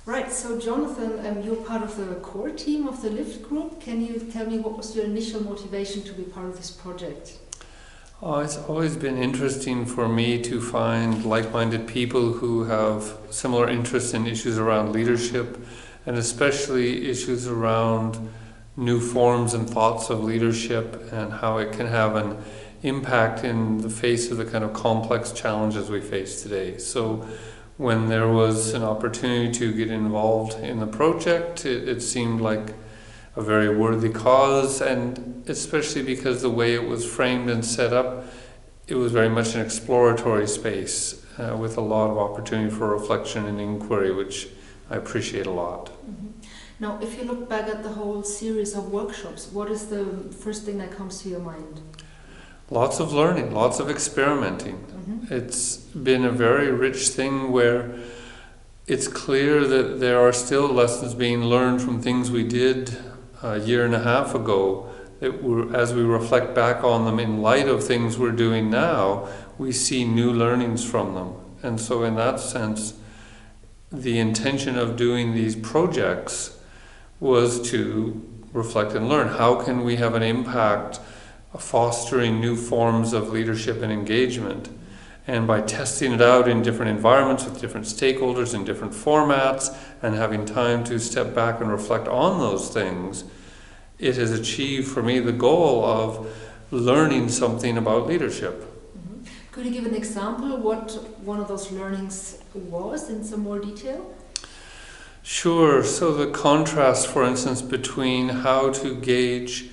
Right, so Jonathan, you're part of the core team of the LiFT group. Can you tell me what was your initial motivation to be part of this project? Oh, it's always been interesting for me to find like-minded people who have similar interests in issues around leadership, and especially issues around new forms and thoughts of leadership and how it can have an impact in the face of the kind of complex challenges we face today. So when there was an opportunity to get involved in the project, it seemed like a very worthy cause, and especially because the way it was framed and set up, it was very much an exploratory space with a lot of opportunity for reflection and inquiry, which I appreciate a lot. Mm-hmm. Now, if you look back at the whole series of workshops, what is the first thing that comes to your mind? Lots of learning, lots of experimenting. Mm-hmm. It's been a very rich thing where it's clear that there are still lessons being learned from things we did a year and a half ago, that as we reflect back on them in light of things we're doing now, we see new learnings from them. And so in that sense, the intention of doing these projects was to reflect and learn. How can we have an impact fostering new forms of leadership and engagement? And by testing it out in different environments with different stakeholders in different formats and having time to step back and reflect on those things, it has achieved for me the goal of learning something about leadership. Mm-hmm. Could you give an example what one of those learnings was in some more detail? Sure. So the contrast, for instance, between how to gauge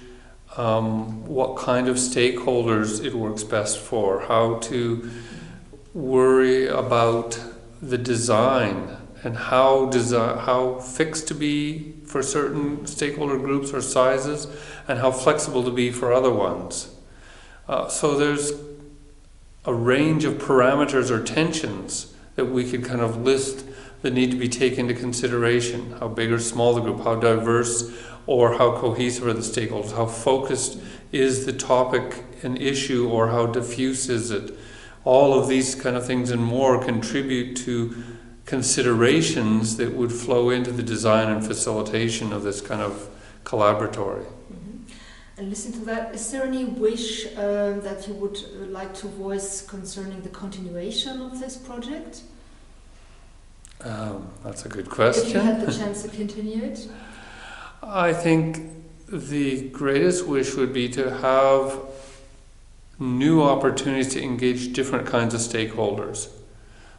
what kind of stakeholders it works best for, how to worry about the design and how fixed to be for certain stakeholder groups or sizes, and how flexible to be for other ones. So there's a range of parameters or tensions that we could kind of list that need to be taken into consideration. How big or small the group, how diverse or how cohesive are the stakeholders, how focused is the topic and issue, or how diffuse is it. All of these kind of things and more contribute to considerations that would flow into the design and facilitation of this kind of collaboratory. Mm-hmm. And listen to that, is there any wish that you would like to voice concerning the continuation of this project? That's a good question. If you had the chance to continue it? I think the greatest wish would be to have new opportunities to engage different kinds of stakeholders.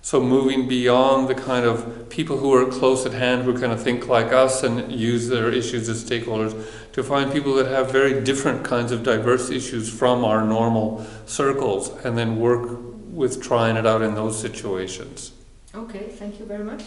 So moving beyond the kind of people who are close at hand, who kind of think like us and use their issues as stakeholders, to find people that have very different kinds of diverse issues from our normal circles, and then work with trying it out in those situations. Okay, thank you very much.